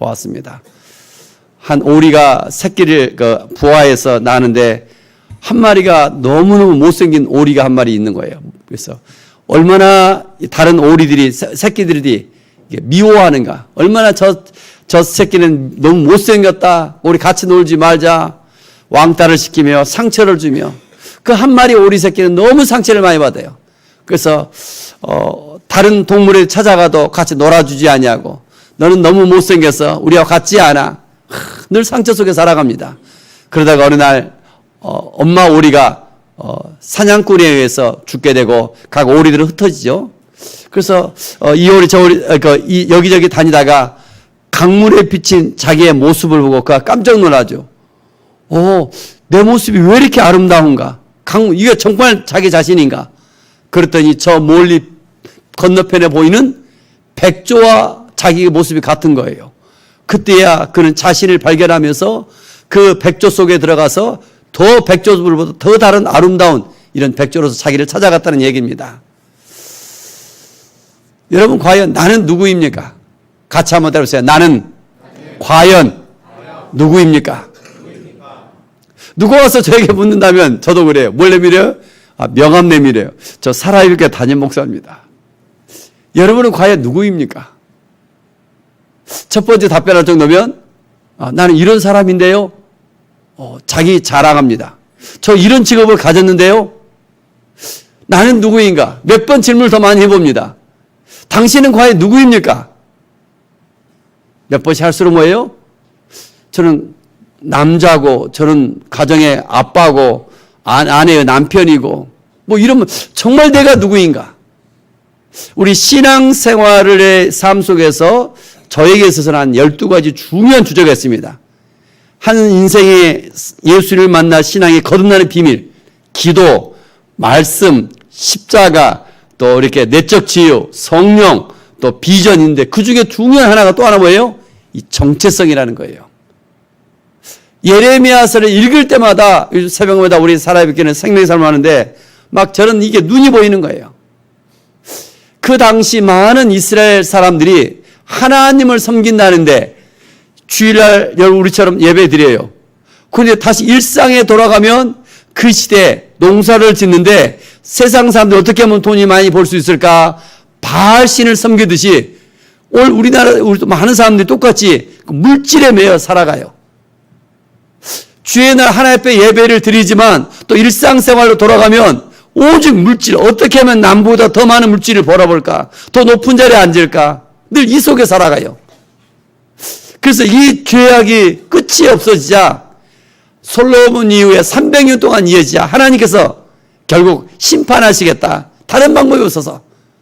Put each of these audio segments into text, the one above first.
보았습니다. 한 오리가 새끼를 부화해서 나는데 한 마리가 너무너무 못생긴 오리가 한 마리 있는 거예요. 그래서 얼마나 다른 오리들이 새끼들이 미워하는가. 얼마나 저 새끼는 너무 못생겼다. 우리 같이 놀지 말자. 왕따를 시키며 상처를 주며 그 한 마리 오리 새끼는 너무 상처를 많이 받아요. 그래서 다른 동물에 찾아가도 같이 놀아주지 않냐고. 너는 너무 못생겨서 우리와 같지 않아. 늘 상처 속에 살아갑니다. 그러다가 어느 날 엄마 오리가 사냥꾼에 의해서 죽게 되고 각 오리들은 흩어지죠. 그래서 이 오리 저 오리 여기저기 다니다가 강물에 비친 자기의 모습을 보고 그가 깜짝 놀라죠. 내 모습이 왜 이렇게 아름다운가? 이게 정말 자기 자신인가? 그랬더니 저 멀리 건너편에 보이는 백조와 자기의 모습이 같은 거예요. 그때야 그는 자신을 발견하면서 그 백조 속에 들어가서 더 백조들보다 더 다른 아름다운 이런 백조로서 자기를 찾아갔다는 얘기입니다. 여러분 과연 나는 누구입니까? 같이 한번 따라해보세요. 나는 과연 누구입니까? 누가 와서 저에게 묻는다면 저도 그래요. 뭘 내밀어요? 명함 내밀어요. 저 살아있게 담임 목사입니다. 여러분은 과연 누구입니까? 첫 번째 답변할 정도면 나는 이런 사람인데요. 자기 자랑합니다. 저 이런 직업을 가졌는데요. 나는 누구인가? 몇 번 질문을 더 많이 해봅니다. 당신은 과연 누구입니까? 몇 번씩 할수록 뭐예요? 저는 남자고, 저는 가정의 아빠고, 아내의 남편이고, 뭐 이러면 정말 내가 누구인가? 우리 신앙생활의 삶 속에서 저에게 있어서는 한 12가지 중요한 주제가 있습니다. 한 인생의 예수를 만나 신앙이 거듭나는 비밀, 기도, 말씀, 십자가, 또 이렇게 내적 치유, 성령, 또 비전인데 그 중에 중요한 하나가 또 하나 뭐예요? 이 정체성이라는 거예요. 예레미야서를 읽을 때마다 새벽마다 우리 살아있기는 생명의 삶을 하는데 막 저는 이게 눈이 보이는 거예요. 그 당시 많은 이스라엘 사람들이 하나님을 섬긴다는데 주일날 우리처럼 예배 드려요. 그런데 다시 일상에 돌아가면 그 시대에 농사를 짓는데 세상 사람들 어떻게 하면 돈이 많이 벌 수 있을까? 바알신을 섬기듯이 우리나라 많은 사람들이 똑같이 물질에 매여 살아가요. 주의 날 하나님 앞에 예배를 드리지만 또 일상생활로 돌아가면 오직 물질, 어떻게 하면 남보다 더 많은 물질을 벌어볼까? 더 높은 자리에 앉을까? 늘 이 속에 살아가요. 그래서 이 죄악이 끝이 없어지자 솔로몬 이후에 300년 동안 이어지자 하나님께서 결국 심판하시겠다. 다른 방법이 없어서.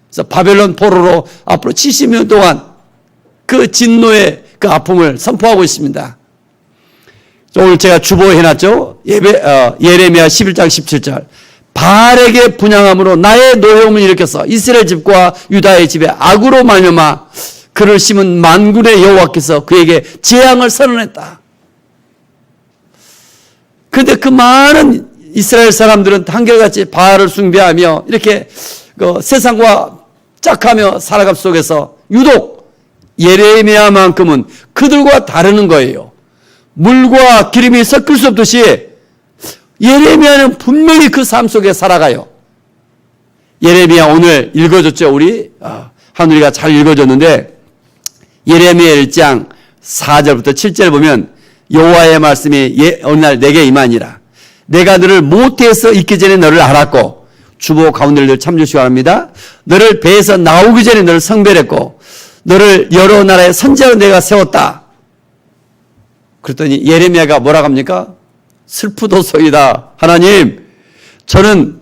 그래서 바벨론 포로로 앞으로 70년 동안 그 진노의 그 아픔을 선포하고 있습니다. 오늘 제가 주보에 해놨죠. 예레미야 11장 17절. 바알에게 분향함으로 나의 노여움을 일으켜서 이스라엘 집과 유다의 집에 악으로 말미암아 그를 심은 만군의 여호와께서 그에게 재앙을 선언했다. 그런데 그 많은 이스라엘 사람들은 한결같이 바알을 숭배하며 이렇게 세상과 짝하며 살아감 속에서 유독 예레미야만큼은 그들과 다르는 거예요. 물과 기름이 섞일 수 없듯이 예레미야는 분명히 그 삶 속에 살아가요. 예레미야 오늘 읽어줬죠. 우리 하늘이가 잘 읽어줬는데 예레미야 1장 4절부터 7절 보면 여호와의 말씀이 어느 날 내게 임하니라. 내가 너를 모태에서 있기 전에 너를 알았고 주보 가운데를 늘 참조시기 바랍니다. 너를 배에서 나오기 전에 너를 성별했고 너를 여러 나라의 선지자로 내가 세웠다. 그랬더니 예레미야가 뭐라고 합니까? 슬프도소이다. 하나님, 저는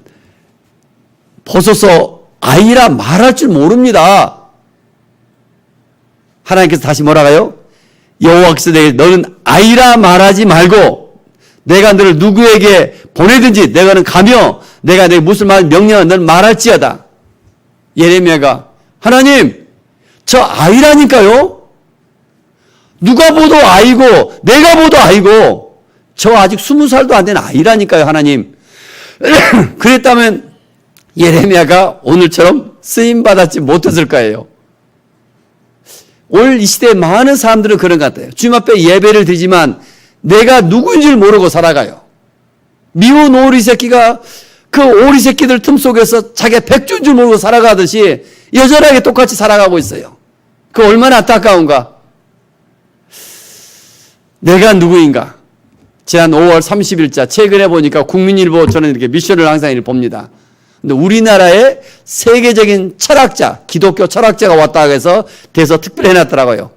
벗어서 아이라 말할 줄 모릅니다. 하나님께서 다시 뭐라고 해요? 여호와께서 내게 너는 아이라 말하지 말고 내가 너를 누구에게 보내든지 내가는 가며 내가 내게 무슨 말 명령하면 너는 말할지어다. 예레미야가 하나님, 저 아이라니까요. 누가 보도 아이고 내가 보도 아이고 저 아직 20살도 안 된 아이라니까요. 하나님. 그랬다면 예레미야가 오늘처럼 쓰임받았지 못했을 거예요. 오늘 이 시대에 많은 사람들은 그런 것 같아요. 주님 앞에 예배를 드리지만 내가 누구인 줄 모르고 살아가요. 미운 오리 새끼가 그 오리 새끼들 틈 속에서 자기가 백주인 줄 모르고 살아가듯이 여전하게 똑같이 살아가고 있어요. 그 얼마나 안타까운가. 내가 누구인가. 지난 5월 30일자 최근에 보니까 국민일보 저는 이렇게 미션을 항상 봅니다. 근데 우리나라의 세계적인 철학자, 기독교 철학자가 왔다 해서 대서 특별히 해놨더라고요.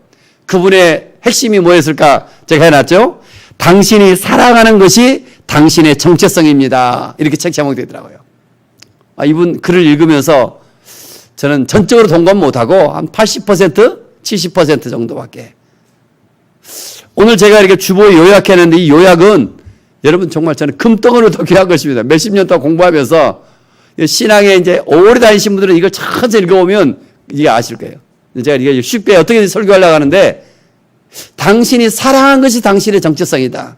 그분의 핵심이 뭐였을까 제가 해놨죠. 당신이 사랑하는 것이 당신의 정체성입니다. 이렇게 책 제목이 되더라고요. 이분 글을 읽으면서 저는 전적으로 동감 못하고 한 80%, 70% 정도밖에. 오늘 제가 이렇게 주보에 요약했는데 이 요약은 여러분 정말 저는 금덩어리로 더 귀한 것입니다. 몇십 년 동안 공부하면서 신앙에 이제 오래 다니신 분들은 이걸 천천히 읽어보면 이게 아실 거예요. 제가 이게 쉽게 어떻게 설교하려고 하는데 당신이 사랑한 것이 당신의 정체성이다.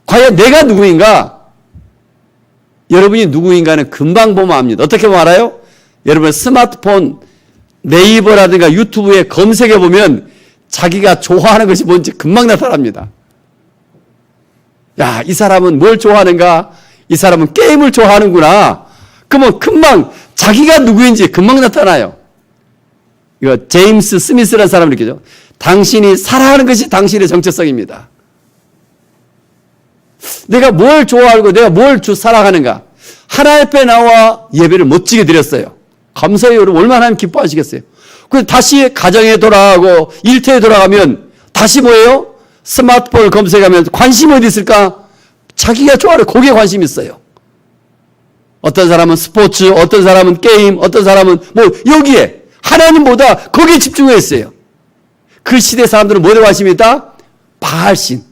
과연 내가 누구인가? 여러분이 누구인가는 금방 보면 압니다. 어떻게 보면 알아요? 여러분 스마트폰 네이버라든가 유튜브에 검색해 보면 자기가 좋아하는 것이 뭔지 금방 나타납니다. 야, 이 사람은 뭘 좋아하는가? 이 사람은 게임을 좋아하는구나. 그러면 금방 자기가 누구인지 금방 나타나요. 이거 제임스 스미스라는 사람이 이렇게죠. 당신이 사랑하는 것이 당신의 정체성입니다. 내가 뭘 좋아하고 내가 뭘 사랑하는가. 하나님 앞에 나와 예배를 멋지게 드렸어요. 감사해요. 여러분 얼마나 하나님 기뻐하시겠어요. 그래서 다시 가정에 돌아가고 일터에 돌아가면 다시 뭐예요? 스마트폰을 검색하면 관심이 어디 있을까? 자기가 좋아하는 거기에 관심이 있어요. 어떤 사람은 스포츠, 어떤 사람은 게임, 어떤 사람은 뭐 여기에 하나님보다 거기에 집중해 있어요. 그 시대 사람들은 뭐에 관심이 있다? 바알신.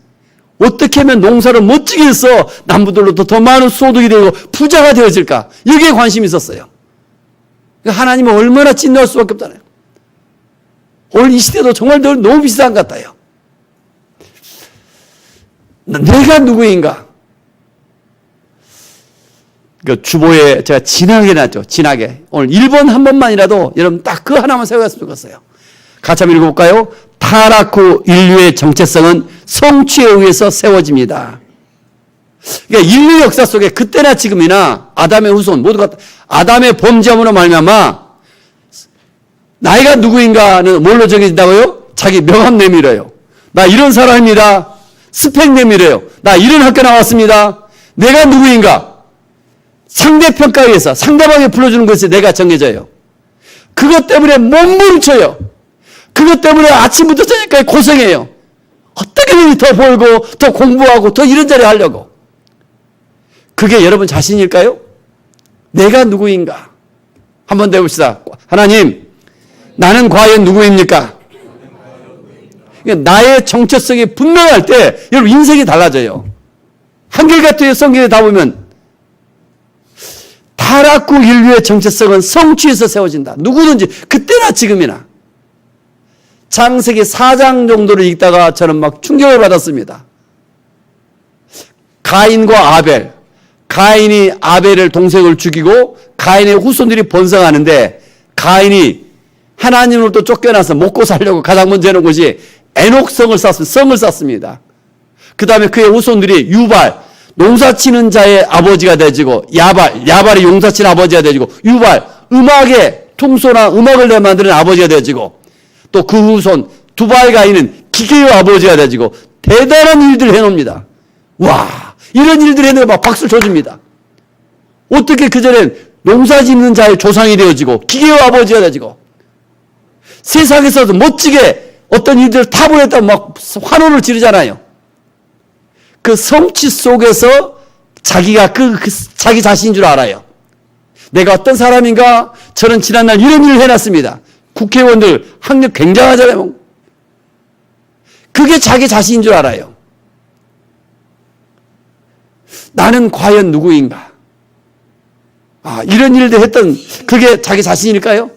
어떻게 하면 농사를 멋지게 해서 남부들로부터 더 많은 소득이 되고 부자가 되어질까? 여기에 관심이 있었어요. 하나님은 얼마나 진노할 수밖에 없잖아요. 오늘 이 시대도 정말 너무 비슷한 것 같아요. 내가 누구인가? 그 주보에 제가 진하게 놨죠. 진하게. 오늘 1번 한 번만이라도 여러분 딱 그 하나만 세워갔으면 좋겠어요. 같이 한번 읽어볼까요? 타락 후 인류의 정체성은 성취에 의해서 세워집니다. 그러니까 인류 역사 속에 그때나 지금이나 아담의 후손 모두가 아담의 범죄함으로 말미암아 나이가 누구인가는 뭘로 정해진다고요? 자기 명함 내밀어요. 나 이런 사람입니다. 스펙 내밀어요. 나 이런 학교 나왔습니다. 내가 누구인가? 상대평가에 의해서 상대방이 불러주는 것이 내가 정해져요. 그것 때문에 몸부림쳐요. 그것 때문에 아침부터 저녁까지 고생해요. 어떻게든 더 벌고 더 공부하고 더 이런 자리 하려고. 그게 여러분 자신일까요? 내가 누구인가? 한번 더 해봅시다. 하나님, 나는 과연 누구입니까? 그러니까 나의 정체성이 분명할 때 여러분 인생이 달라져요. 한결같은 성경에 다 보면 타락 후 인류의 정체성은 성취에서 세워진다. 누구든지 그때나 지금이나. 창세기 4장 정도를 읽다가 저는 막 충격을 받았습니다. 가인과 아벨. 가인이 아벨을 동생을 죽이고 가인의 후손들이 번성하는데 가인이 하나님으로부터 쫓겨나서 먹고 살려고 가장 먼저 해놓은 것이 에녹성을 쌓습니다. 그 다음에 그의 후손들이 유발, 농사치는 자의 아버지가 되지고 야발이 용사치는 아버지가 되지고 유발, 음악의 퉁소나 음악을 만드는 아버지가 되지고 또 그 후손 두발 가인은 기계의 아버지가 되지고 대단한 일들을 해놓습니다. 와, 이런 일들을 해놓고 막 박수를 쳐줍니다. 어떻게 그전엔 농사 짓는 자의 조상이 되어지고 기계의 아버지가 되지고 세상에서도 멋지게 어떤 일들을 타보냈다고 막 환호를 지르잖아요. 그 성취 속에서 자기가 자기 자신인 줄 알아요. 내가 어떤 사람인가? 저는 지난날 이런 일을 해놨습니다. 국회의원들 학력 굉장하잖아요. 그게 자기 자신인 줄 알아요. 나는 과연 누구인가? 이런 일들 했던 그게 자기 자신일까요?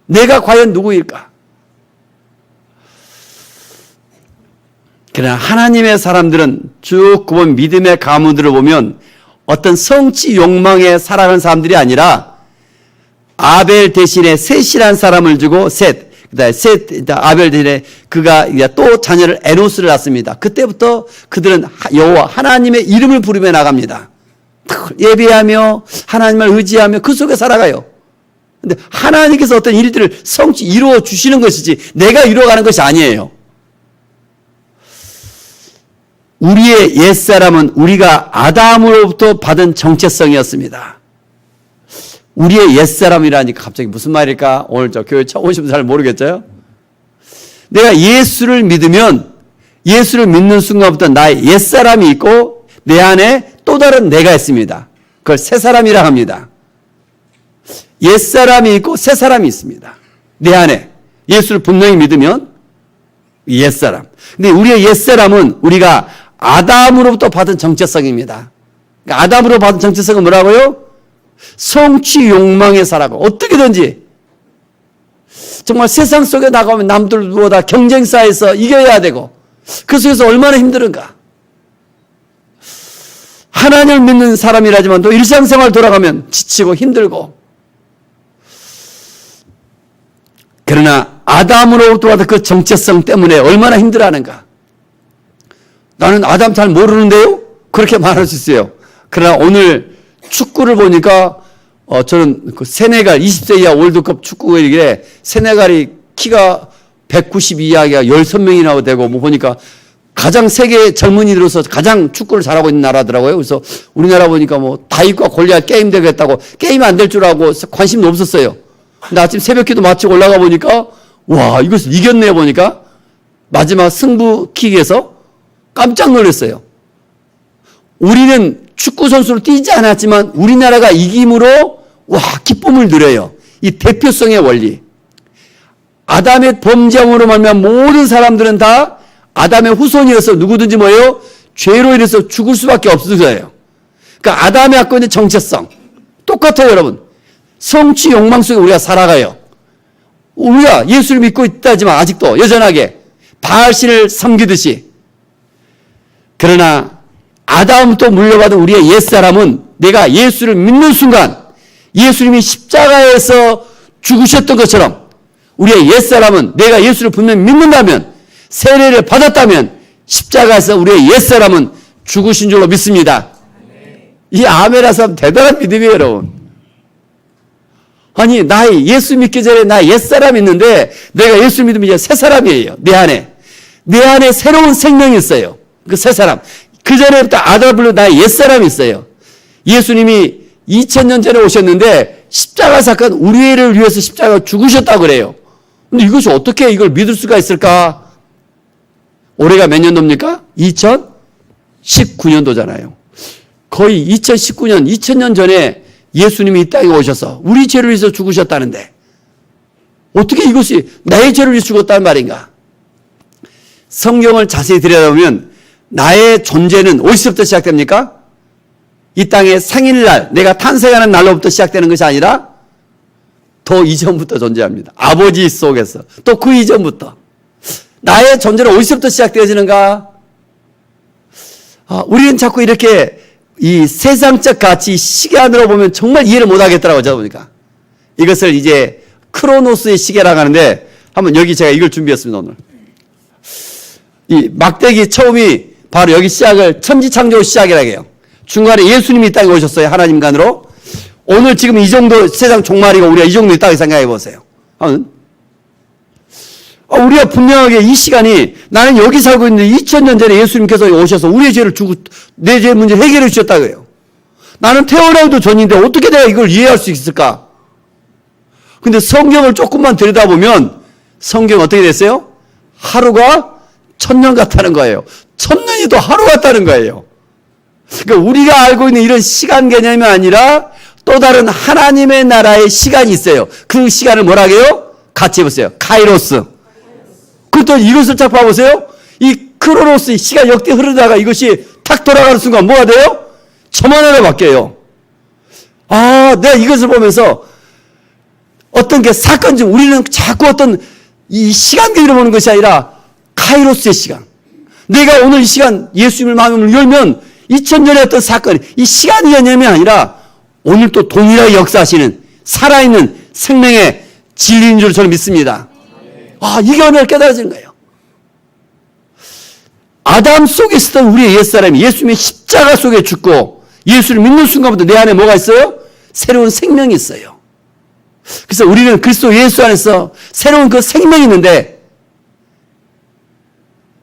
내가 과연 누구일까? 그러나 하나님의 사람들은 쭉 보면 믿음의 가문들을 보면 어떤 성취 욕망에 살아가는 사람들이 아니라 아벨 대신에 셋이라는 사람을 주고 셋, 그다음에 아벨들의 그가 또 자녀를 에노스를 낳습니다. 그때부터 그들은 여호와 하나님의 이름을 부르며 나갑니다. 예배하며 하나님을 의지하며 그 속에 살아가요. 근데 하나님께서 어떤 일들을 이루어 주시는 것이지 내가 이루어가는 것이 아니에요. 우리의 옛사람은 우리가 아담으로부터 받은 정체성이었습니다. 우리의 옛사람이라니까 갑자기 무슨 말일까? 오늘 저 교회 처음 오신 분 잘 모르겠죠? 내가 예수를 믿으면 예수를 믿는 순간부터 나의 옛사람이 있고 내 안에 또 다른 내가 있습니다. 그걸 새사람이라 합니다. 옛사람이 있고 새사람이 있습니다. 내 안에 예수를 분명히 믿으면 옛사람. 근데 우리의 옛사람은 우리가 아담으로부터 받은 정체성입니다. 그러니까 아담으로 받은 정체성은 뭐라고요? 성취 욕망에 살아가고 어떻게든지 정말 세상 속에 나가면 남들보다 경쟁사에서 이겨야 되고 그 속에서 얼마나 힘든가. 하나님을 믿는 사람이라지만 또 일상생활 돌아가면 지치고 힘들고 그러나 아담으로부터 받은 그 정체성 때문에 얼마나 힘들어하는가. 나는 아담 잘 모르는데요? 그렇게 말할 수 있어요. 그러나 오늘 축구를 보니까 저는 그 세네갈 20세 이하 월드컵 축구에 세네갈이 키가 190 이하가 16명이나 되고 뭐 보니까 가장 세계 젊은이들로서 가장 축구를 잘하고 있는 나라더라고요. 그래서 우리나라 보니까 뭐 다윗과 골리앗 게임 되겠다고 게임이 안 될 줄 알고 관심도 없었어요. 근데 아침 새벽기도 마치고 올라가 보니까 와 이것을 이겼네 보니까 마지막 승부킥에서 깜짝 놀랐어요. 우리는 축구 선수로 뛰지 않았지만 우리나라가 이김으로 와 기쁨을 누려요. 이 대표성의 원리. 아담의 범죄함으로 말미암아 모든 사람들은 다 아담의 후손이어서 누구든지 뭐예요? 죄로 인해서 죽을 수밖에 없어요. 그러니까 아담이 갖고 있는 정체성 똑같아요, 여러분. 성취 욕망 속에 우리가 살아가요. 우리가 예수를 믿고 있다지만 아직도 여전하게 바알신을 섬기듯이. 그러나 아담부터 물려받은 우리의 옛사람은 내가 예수를 믿는 순간 예수님이 십자가에서 죽으셨던 것처럼 우리의 옛사람은 내가 예수를 분명히 믿는다면 세례를 받았다면 십자가에서 우리의 옛사람은 죽으신 줄로 믿습니다. 이 아멘이라서 대단한 믿음이에요, 여러분. 아니 나의 예수 믿기 전에 나 옛사람이 있는데 내가 예수 믿으면 이제 새사람이에요. 내 안에 새로운 생명이 있어요. 그 새사람. 그 전에부터 아담을 나의 옛사람이 있어요. 예수님이 2000년 전에 오셨는데 십자가 사건 우리를 위해서 십자가 죽으셨다고 그래요. 근데 이것이 어떻게 이걸 믿을 수가 있을까? 올해가 몇 년도입니까? 2019년도잖아요. 거의 2019년, 2000년 전에 예수님이 이 땅에 오셔서 우리 죄를 위해서 죽으셨다는데 어떻게 이것이 나의 죄를 위해서 죽었다는 말인가? 성경을 자세히 들여다보면 나의 존재는 어디서부터 시작됩니까? 이 땅의 생일날, 내가 탄생하는 날로부터 시작되는 것이 아니라 더 이전부터 존재합니다. 아버지 속에서. 또 그 이전부터. 나의 존재는 어디서부터 시작되어지는가? 우리는 자꾸 이렇게 이 세상적 가치 시간으로 보면 정말 이해를 못하겠더라고요. 저도 보니까. 이것을 이제 크로노스의 시계라고 하는데 한번 여기 제가 이걸 준비했습니다. 오늘. 이 막대기 처음이 바로 여기 시작을 천지창조 시작이라고 해요. 중간에 예수님이 이 땅에 오셨어요. 하나님간으로. 오늘 지금 이 정도 세상 종말이고 우리가 이 정도 있다고 생각해 보세요. 우리가 분명하게 이 시간이 나는 여기 살고 있는데 2000년 전에 예수님께서 오셔서 우리의 죄를 주고 내 죄 문제를 해결해 주셨다고 해요. 나는 태어나도 전인데 어떻게 내가 이걸 이해할 수 있을까? 근데 성경을 조금만 들여다보면 성경 어떻게 됐어요? 하루가 1000년 같다는 거예요. 1000년이 더 하루 같다는 거예요. 그러니까 우리가 알고 있는 이런 시간 개념이 아니라 또 다른 하나님의 나라의 시간이 있어요. 그 시간을 뭐라고 해요? 같이 해보세요. 카이로스. 그또 이것을 딱 봐보세요. 이 크로노스 시간 역대 흐르다가 이것이 탁 돌아가는 순간 뭐가 돼요? 저만하게 바뀌어요. 내가 이것을 보면서 어떤 게 사건 중 우리는 자꾸 어떤 이 시간 개념을 보는 것이 아니라 카이로스의 시간. 내가 오늘 이 시간 예수님을 마음을 열면 2000년의 어떤 사건, 이 시간 개념이 아니라 오늘 또 동일하게 역사하시는 살아있는 생명의 진리인 줄 저는 믿습니다. 이게 오늘 깨달아지는 거예요. 아담 속에 있었던 우리의 옛사람이 예수님의 십자가 속에 죽고 예수를 믿는 순간부터 내 안에 뭐가 있어요? 새로운 생명이 있어요. 그래서 우리는 그리스도 예수 안에서 새로운 그 생명이 있는데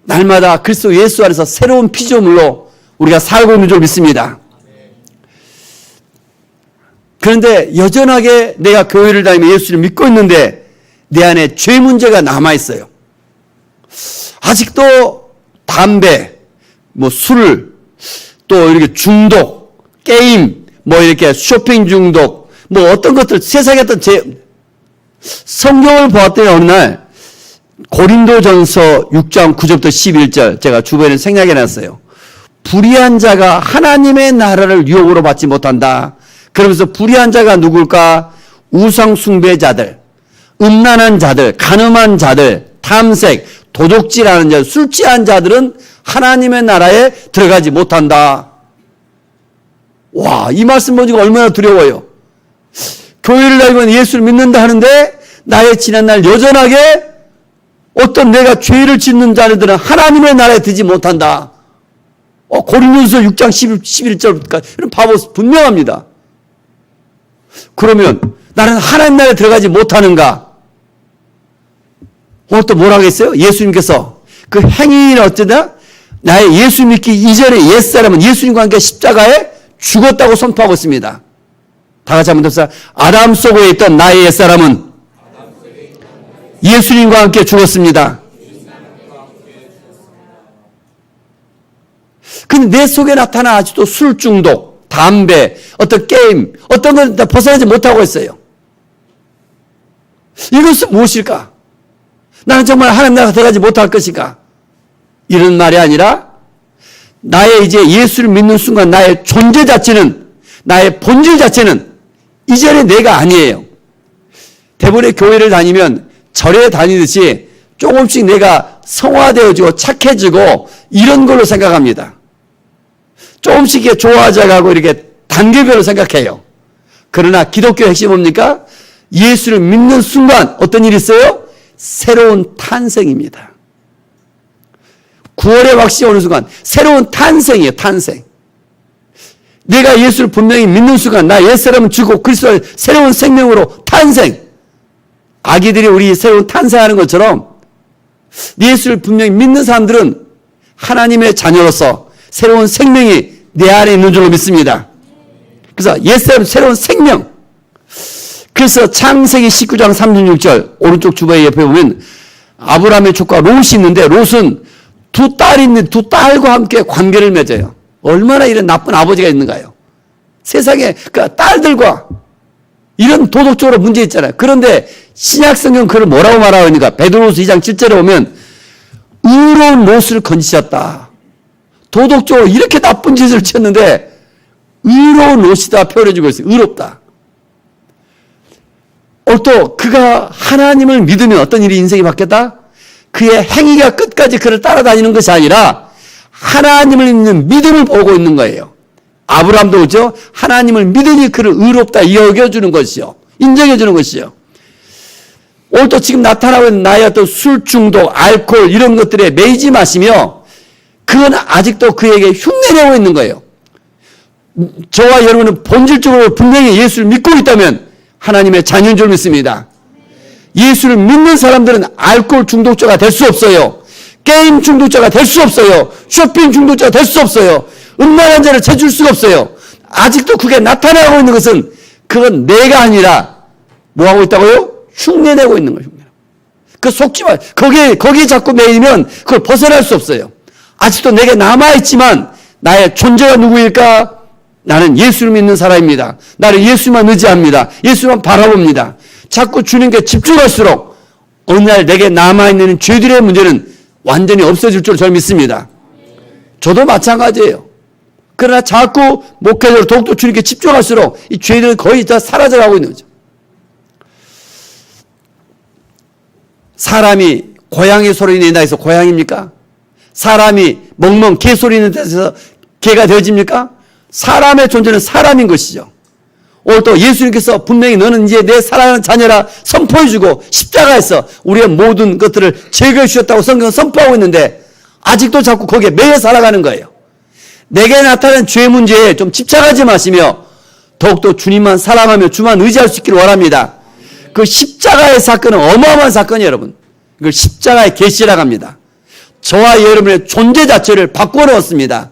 날마다 그리스도 예수 안에서 새로운 피조물로 우리가 살고 있는 줄 믿습니다. 그런데 여전하게 내가 교회를 다니며 예수를 믿고 있는데 내 안에 죄 문제가 남아있어요. 아직도 담배, 술, 또 이렇게 중독, 게임, 이렇게 쇼핑 중독, 어떤 것들, 세상에 어떤 성경을 보았더니 어느 날 고린도전서 6장 9절부터 11절 제가 주변에 생각해 놨어요. 불의한 자가 하나님의 나라를 유혹으로 받지 못한다. 그러면서 불의한 자가 누굴까? 우상 숭배자들, 음란한 자들, 간음한 자들, 탐색, 도둑질하는 자, 술 취한 자들은 하나님의 나라에 들어가지 못한다. 와, 이 말씀 보니까 얼마나 두려워요. 교회를 다니면 예수를 믿는다 하는데 나의 지난날 여전하게 어떤 내가 죄를 짓는 자들은 하나님의 나라에 들지 못한다. 고린도전서 6장 11절까지 이런 바보 분명합니다. 그러면 나는 하나님 나라에 들어가지 못하는가? 또 뭐라고 했어요? 예수님께서 그 행위는 어쩌다? 나의 예수 믿기 이전의 옛사람은 예수님과 함께 십자가에 죽었다고 선포하고 있습니다. 다 같이 한번 더 봅시다. 아담 속에 있던 나의 옛사람은 예수님과 함께 죽었습니다. 근데 내 속에 나타나 아직도 술 중독, 담배, 어떤 게임, 어떤 걸 다 벗어나지 못하고 있어요. 이것은 무엇일까? 나는 정말 하나님 나라에 들어가지 못할 것인가? 이런 말이 아니라 나의 이제 예수를 믿는 순간 나의 존재 자체는, 나의 본질 자체는 이제는 내가 아니에요. 대부분의 교회를 다니면 절에 다니듯이 조금씩 내가 성화되어지고 착해지고 이런 걸로 생각합니다. 조금씩 이렇게 좋아져가고 이렇게 단계별로 생각해요. 그러나 기독교의 핵심이 뭡니까? 예수를 믿는 순간 어떤 일이 있어요? 새로운 탄생입니다. 9월의 확신이 오는 순간 새로운 탄생이에요. 탄생. 내가 예수를 분명히 믿는 순간 나 옛사람은 죽고 그리스도의 새로운 생명으로 탄생. 아기들이 우리 새로운 탄생하는 것처럼 예수를 분명히 믿는 사람들은 하나님의 자녀로서 새로운 생명이 내 안에 있는 줄로 믿습니다. 그래서 옛사람 새로운 생명. 그래서 창세기 19장 36절 오른쪽 주바의 옆에 보면 아브라함의 조카 롯이 있는데 롯은 두 딸과 함께 관계를 맺어요. 얼마나 이런 나쁜 아버지가 있는가요? 세상에 그 딸들과 이런 도덕적으로 문제 있잖아요. 그런데 신약성경 그걸 뭐라고 말하고 있는가? 베드로후서 2장 7절에 보면 의로운 롯을 건지셨다. 도덕적으로 이렇게 나쁜 짓을 지었는데 의로운 롯이다 표현해주고 있어요. 의롭다. 또 그가 하나님을 믿으면 어떤 일이 인생이 바뀌었다? 그의 행위가 끝까지 그를 따라다니는 것이 아니라 하나님을 믿는 믿음을 보고 있는 거예요. 아브라함도 그죠? 하나님을 믿으니 그를 의롭다 여겨주는 것이요. 인정해주는 것이요. 오늘 또 지금 나타나고 있는 나의 어떤 술 중독, 알코올 이런 것들에 매이지 마시며 그건 아직도 그에게 흉내내고 있는 거예요. 저와 여러분은 본질적으로 분명히 예수를 믿고 있다면 하나님의 자녀인 줄 믿습니다. 예수를 믿는 사람들은 알코올 중독자가 될 수 없어요. 게임 중독자가 될 수 없어요. 쇼핑 중독자가 될 수 없어요. 음란한 자를 채줄 수가 없어요. 아직도 그게 나타나고 있는 것은 그건 내가 아니라 뭐하고 있다고요? 흉내내고 있는 거예요. 그 속지 마. 거기에 자꾸 매이면 그걸 벗어날 수 없어요. 아직도 내게 남아있지만 나의 존재가 누구일까? 나는 예수를 믿는 사람입니다. 나는 예수만 의지합니다. 예수만 바라봅니다. 자꾸 주님께 집중할수록 어느 날 내게 남아있는 죄들의 문제는 완전히 없어질 줄 저는 믿습니다. 저도 마찬가지예요. 그러나 자꾸 목회적으로 더욱더 주님께 집중할수록 이 죄들은 거의 다 사라져가고 있는 거죠. 사람이 고양이 소리 낸다 해서 고양입니까? 사람이 멍멍 개 소리 낸다 해서 개가 되어집니까? 사람의 존재는 사람인 것이죠. 오늘 또 예수님께서 분명히 너는 이제 내 사랑하는 자녀라 선포해주고 십자가에서 우리의 모든 것들을 제거해 주셨다고 성경은 선포하고 있는데 아직도 자꾸 거기에 매여 살아가는 거예요. 내게 나타난 죄 문제에 좀 집착하지 마시며 더욱더 주님만 사랑하며 주만 의지할 수 있기를 원합니다. 그 십자가의 사건은 어마어마한 사건이에요, 여러분. 이걸 십자가의 계시라고 합니다. 저와 여러분의 존재 자체를 바꾸어 놓았습니다.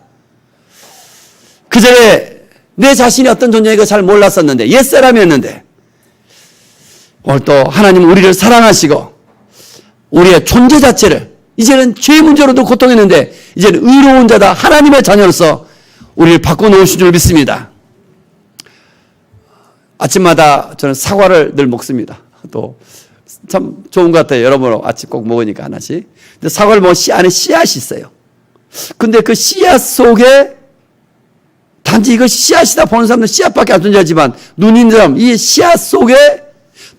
그전에 내 자신이 어떤 존재인가 잘 몰랐었는데 옛사람이었는데 오늘 또 하나님은 우리를 사랑하시고 우리의 존재 자체를 이제는 죄 문제로도 고통했는데 이제는 의로운 자다 하나님의 자녀로서 우리를 바꿔놓으신 줄 믿습니다. 아침마다 저는 사과를 늘 먹습니다. 또 참 좋은 것 같아요. 여러분 아침 꼭 먹으니까 하나씩. 근데 사과를 먹으면 안에 씨앗이 있어요. 근데 그 씨앗 속에 단지 이것이 씨앗이다 보는 사람들은 씨앗밖에 안 존재하지만 눈이 있는 사람 이 씨앗 속에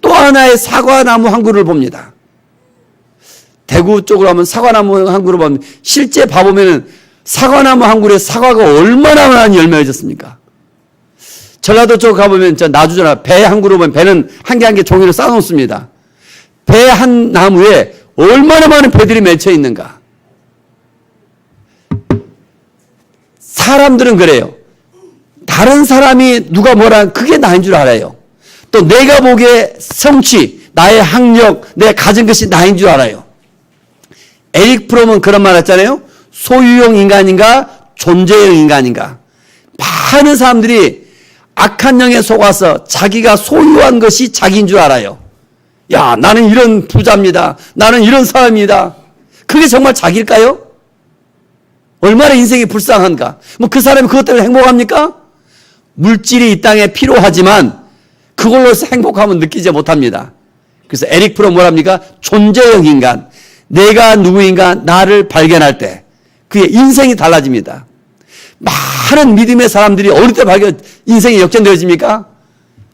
또 하나의 사과나무 한 그루를 봅니다. 대구 쪽으로 하면 사과나무 한 그루 보면 실제 봐보면은 사과나무 한 그루에 사과가 얼마나 많은 열매가 졌습니까? 전라도 쪽 가보면 저 나주잖아. 배 한 그루 보면 배는 한 개 한 개 종이로 쌓아놓습니다. 배 한 나무에 얼마나 많은 배들이 맺혀 있는가. 사람들은 그래요. 다른 사람이 누가 뭐라 그게 나인 줄 알아요. 또 내가 보기에 성취, 나의 학력, 내가 가진 것이 나인 줄 알아요. 에릭 프롬은 그런 말 했잖아요. 소유형 인간인가 존재형 인간인가. 많은 사람들이 악한 영에 속아서 자기가 소유한 것이 자기인 줄 알아요. 야, 나는 이런 부자입니다. 나는 이런 사람입니다. 그게 정말 자기일까요? 얼마나 인생이 불쌍한가. 뭐 그 사람이 그것 때문에 행복합니까? 물질이 이 땅에 필요하지만 그걸로서 행복함은 느끼지 못합니다. 그래서 에릭 프롬 뭐랍니까? 존재형 인간. 내가 누구인가 나를 발견할 때 그의 인생이 달라집니다. 많은 믿음의 사람들이 어릴 때 인생이 역전되어집니까?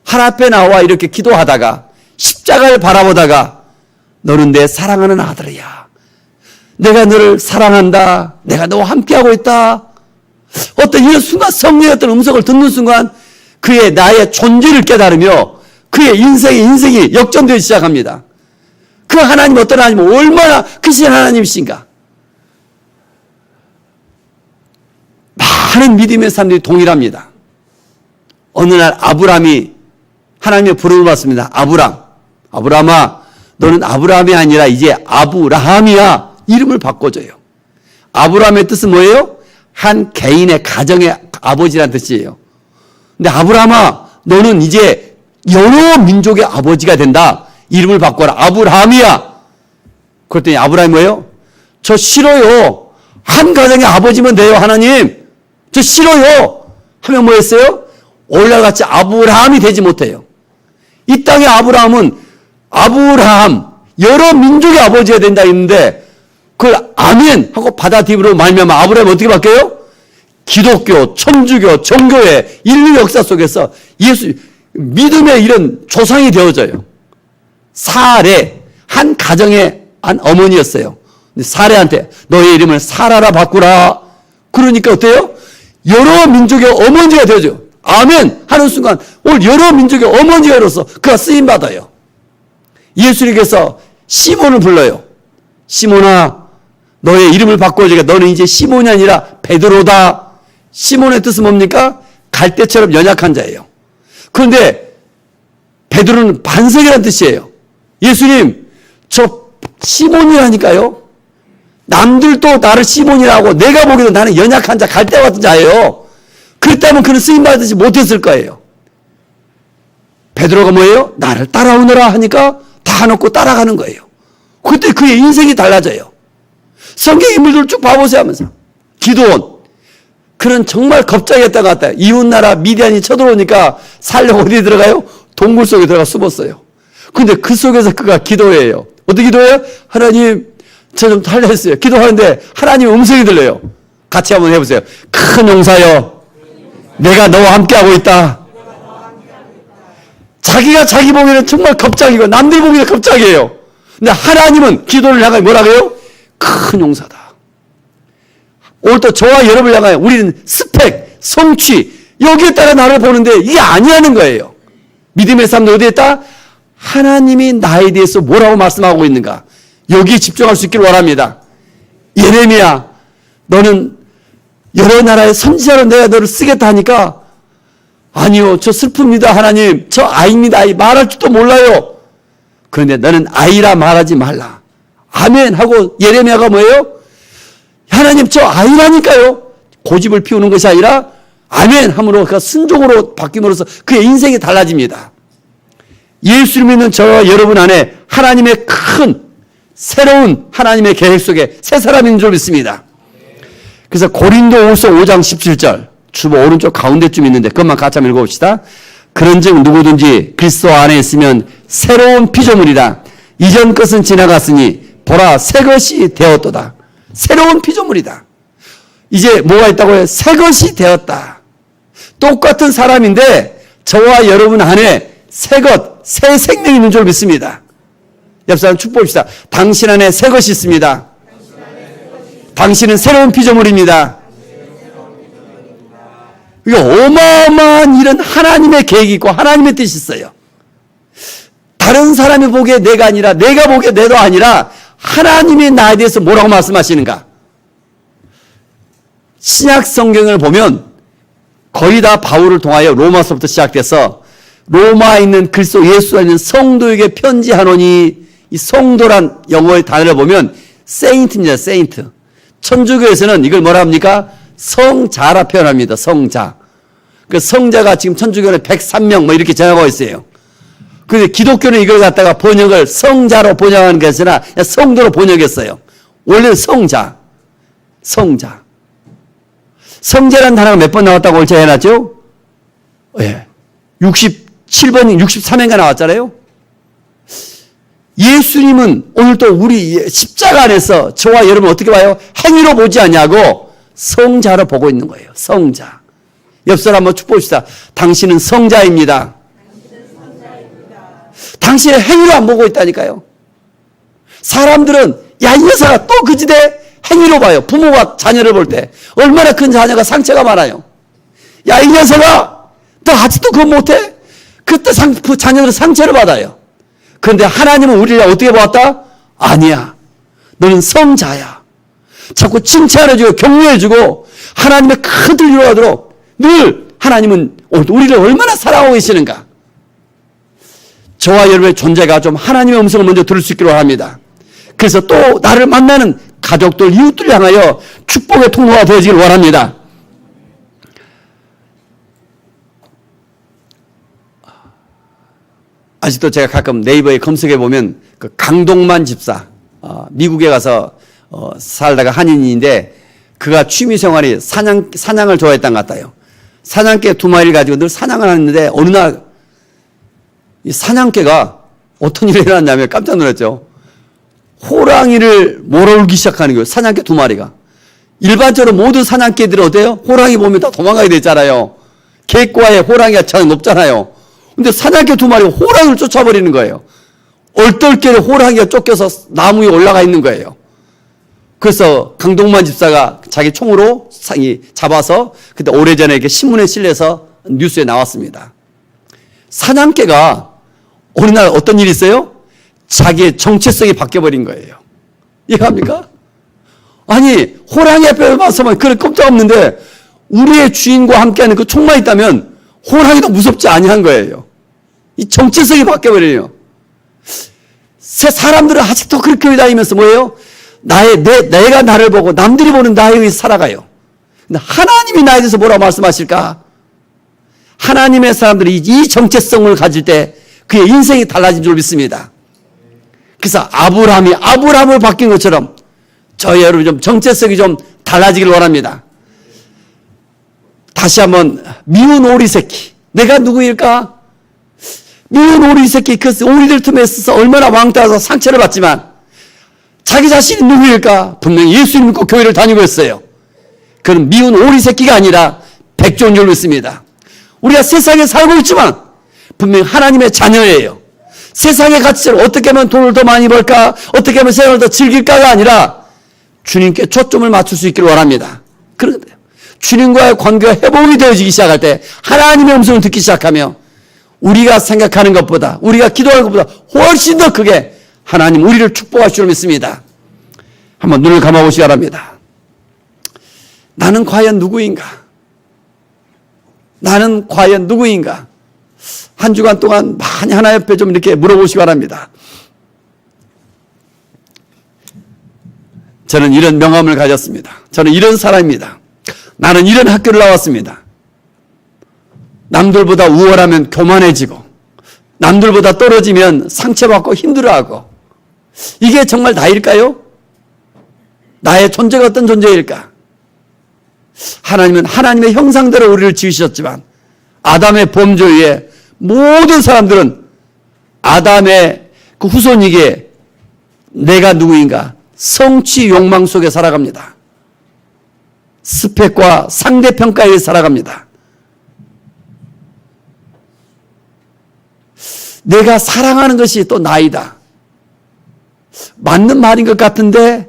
하나님 앞에 나와 이렇게 기도하다가 십자가를 바라보다가 너는 내 사랑하는 아들이야. 내가 너를 사랑한다. 내가 너와 함께하고 있다. 어떤 이런 순간 성령의 어떤 음성을 듣는 순간 그의 나의 존재를 깨달으며 그의 인생이 역전되기 시작합니다. 그 하나님 어떤 하나님 얼마나 크신 하나님이신가. 많은 믿음의 사람들이 동일합니다. 어느 날 아브라함이 하나님의 부름을 받습니다. 아브라함아 너는 아브라함이 아니라 이제 아브라함이야. 이름을 바꿔줘요. 아브라함의 뜻은 뭐예요? 한 개인의 가정의 아버지라는 뜻이에요. 근데 아브라함아 너는 이제 여러 민족의 아버지가 된다. 이름을 바꿔라. 아브라함이야. 그랬더니 아브라함이 뭐예요? 저 싫어요. 한 가정의 아버지면 돼요. 하나님. 저 싫어요. 하면 뭐 했어요? 올라같이 아브라함이 되지 못해요. 이 땅의 아브라함은 아브라함 여러 민족의 아버지가 된다 했는데 그걸 아멘 하고 받아들임으로 말미암아 아브라함이 어떻게 바뀌어요? 기독교, 천주교, 정교회 인류 역사 속에서 예수 믿음의 이런 조상이 되어져요. 사레 한 가정의 한 어머니였어요. 사레한테 너의 이름을 사라라 바꾸라. 그러니까 어때요? 여러 민족의 어머니가 되어져요. 아멘 하는 순간 오늘 여러 민족의 어머니로서 그가 쓰임받아요. 예수님께서 시몬을 불러요. 시몬아 너의 이름을 바꿔주니까 너는 이제 시몬이 아니라 베드로다. 시몬의 뜻은 뭡니까? 갈대처럼 연약한 자예요. 그런데 베드로는 반석이라는 뜻이에요. 예수님 저 시몬이라니까요. 남들도 나를 시몬이라고 내가 보기에도 나는 연약한 자 갈대와 같은 자예요. 그랬다면 그는 쓰임받지 못했을 거예요. 베드로가 뭐예요? 나를 따라오너라 하니까 다 놓고 따라가는 거예요. 그때 그의 인생이 달라져요. 성경 인물들 쭉 봐보세요 하면서. 기드온. 그는 정말 겁쟁이였던 것 같아요. 이웃나라 미디안이 쳐들어오니까 살려고 어디 들어가요? 동굴 속에 들어가 숨었어요. 근데 그 속에서 그가 기도해요. 어떻게 기도해요? 하나님, 저 좀 살려주세요. 기도하는데 하나님의 음성이 들려요. 같이 한번 해보세요. 큰 용사여, 내가 너와 함께하고 있다. 자기가 자기 보기에는 정말 겁쟁이고 남들 보기에는 겁쟁이에요. 근데 하나님은 기도를 향하여 뭐라고 해요? 큰 용사다. 오늘 또 저와 여러분을 향하여 우리는 스펙, 성취 여기에 따라 나를 보는데 이게 아니라는 거예요. 믿음의 사람들 어디에 있다? 하나님이 나에 대해서 뭐라고 말씀하고 있는가? 여기에 집중할 수 있기를 원합니다. 예레미야, 너는 여러 나라의 선지자로 내가 너를 쓰겠다 하니까, 아니요, 저 슬픕니다, 하나님. 저 아이입니다, 아이. 말할 줄도 몰라요. 그런데 너는 아이라 말하지 말라. 아멘 하고 예레미야가 뭐예요? 하나님, 저 아이라니까요. 고집을 피우는 것이 아니라 아멘 함으로 그 순종으로 바뀜으로써 그의 인생이 달라집니다. 예수를 믿는 저와 여러분 안에 하나님의 큰 새로운 하나님의 계획 속에 새 사람인 줄 믿습니다. 그래서 고린도후서 5장 17절 주보 오른쪽 가운데쯤 있는데 그것만 같이 한번 읽어봅시다. 그런즉 누구든지 그리스도 안에 있으면 새로운 피조물이라. 이전 것은 지나갔으니 보라 새 것이 되었도다. 새로운 피조물이다. 이제 뭐가 있다고 해요? 새 것이 되었다. 똑같은 사람인데 저와 여러분 안에 새 것, 새 생명이 있는 줄 믿습니다. 옆 사람 축복합시다. 당신 안에 새 것이 있습니다. 당신은 새로운 피조물입니다. 이거 어마어마한 이런 하나님의 계획이 있고 하나님의 뜻이 있어요. 다른 사람이 보기에 내가 아니라 내가 보기에 내도 아니라 하나님이 나에 대해서 뭐라고 말씀하시는가? 신약 성경을 보면 거의 다 바울을 통하여 로마서부터 시작돼서 로마에 있는 그리스도 예수 안에 있는 성도에게 편지하노니, 이 성도란 영어의 단어를 보면 세인트입니다. 세인트. 천주교에서는 이걸 뭐라 합니까? 성자라 표현합니다. 성자. 그 성자가 지금 천주교는 103명 뭐 이렇게 정하고 있어요. 그런데 기독교는 이걸 갖다가 번역을 성자로 번역하는 게 아니라 그냥 성도로 번역했어요. 원래는 성자. 성자. 성자라는 단어가 몇 번 나왔다고 오늘 제가 해놨죠? 예. 67번, 63회가 나왔잖아요? 예수님은 오늘도 우리 십자가 안에서 저와 여러분 어떻게 봐요? 행위로 보지 않냐고 성자로 보고 있는 거예요. 성자. 옆사람 한번 축복합시다. 당신은 성자입니다. 당신의 행위로 안 보고 있다니까요. 사람들은 야, 이 여자가 또 그지대 행위로 봐요. 부모가 자녀를 볼 때 얼마나 큰 자녀가 상처가 많아요. 야, 이 녀석아 너 아직도 그거 못해? 그때 자녀들은 상처를 받아요. 그런데 하나님은 우리를 어떻게 보았다? 아니야, 너는 성자야. 자꾸 칭찬해주고 격려해주고 하나님의 큰 뜻을 이루어가도록 늘 하나님은 우리를 얼마나 사랑하고 계시는가. 저와 여러분의 존재가 좀 하나님의 음성을 먼저 들을 수 있기로 합니다. 그래서 또 나를 만나는 가족들, 이웃들을 향하여 축복의 통로가 되어지길 원합니다. 아직도 제가 가끔 네이버에 검색해 보면 그 강동만 집사, 미국에 가서 살다가 한인인데 그가 취미생활이 사냥을 좋아했던 것 같아요. 사냥개 2마리를 가지고 늘 사냥을 하는데 어느 날 이 사냥개가 어떤 일이 일어났냐면 깜짝 놀랐죠. 호랑이를 몰아올기 시작하는 거예요. 사냥개 2마리가. 일반적으로 모든 사냥개들은 어때요? 호랑이 보면 다 도망가게 되잖아요. 객과에 호랑이가 참 높잖아요. 근데 사냥개 2마리가 호랑이를 쫓아버리는 거예요. 얼떨결에 호랑이가 쫓겨서 나무 위에 올라가 있는 거예요. 그래서 강동만 집사가 자기 총으로 잡아서 그때 오래전에 이렇게 신문에 실려서 뉴스에 나왔습니다. 사냥개가 어느 날 어떤 일이 있어요? 자기의 정체성이 바뀌어버린 거예요. 이해합니까? 아니, 호랑이 앞에 와서만 그런 꼼짝없는데 우리의 주인과 함께하는 그 총만 있다면 호랑이도 무섭지 아니한 거예요. 이 정체성이 바뀌어버려요. 사람들은 아직도 그렇게 교회 다니면서 뭐예요? 내가 나를 보고 남들이 보는 나에 의해서 살아가요. 근데 하나님이 나에 대해서 뭐라고 말씀하실까? 하나님의 사람들이 이 정체성을 가질 때 그의 인생이 달라진 줄 믿습니다. 그래서 아브라함을 바뀐 것처럼 저희 여러분 좀 정체성이 좀 달라지길 원합니다. 다시 한번 미운 오리 새끼, 내가 누구일까? 미운 오리 새끼, 그 오리들 틈에 있어서 얼마나 왕따서 상처를 받지만 자기 자신이 누구일까? 분명히 예수님 믿고 교회를 다니고 있어요. 그는 미운 오리 새끼가 아니라 백조인 줄 믿습니다. 우리가 세상에 살고 있지만 분명히 하나님의 자녀예요. 세상의 가치를 어떻게 하면 돈을 더 많이 벌까? 어떻게 하면 세상을 더 즐길까가 아니라 주님께 초점을 맞출 수 있기를 원합니다. 그런데요, 주님과의 관계가 회복이 되어지기 시작할 때 하나님의 음성을 듣기 시작하며 우리가 생각하는 것보다, 우리가 기도하는 것보다 훨씬 더 크게 하나님 우리를 축복하실 줄 믿습니다. 한번 눈을 감아보시기 바랍니다. 나는 과연 누구인가? 나는 과연 누구인가? 한 주간 동안 많이 하나님 앞에 좀 이렇게 물어보시기 바랍니다. 저는 이런 명함을 가졌습니다. 저는 이런 사람입니다. 나는 이런 학교를 나왔습니다. 남들보다 우월하면 교만해지고, 남들보다 떨어지면 상처받고 힘들어하고, 이게 정말 나일까요? 나의 존재가 어떤 존재일까? 하나님은 하나님의 형상대로 우리를 지으셨지만 아담의 범죄 위에 모든 사람들은 아담의 그 후손이기에 내가 누구인가? 성취 욕망 속에 살아갑니다. 스펙과 상대평가에 살아갑니다. 내가 사랑하는 것이 또 나이다. 맞는 말인 것 같은데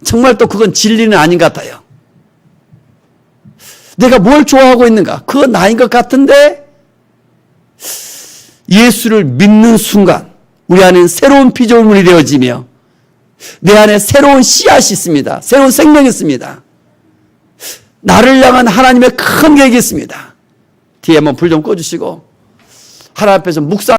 정말 또 그건 진리는 아닌 것 같아요. 내가 뭘 좋아하고 있는가? 그건 나인 것 같은데 예수를 믿는 순간 우리 안에는 새로운 피조물이 되어지며 내 안에 새로운 씨앗이 있습니다. 새로운 생명이 있습니다. 나를 향한 하나님의 큰 계획이 있습니다. 뒤에 한번 불 좀 꺼주시고 하나님 앞에서 묵상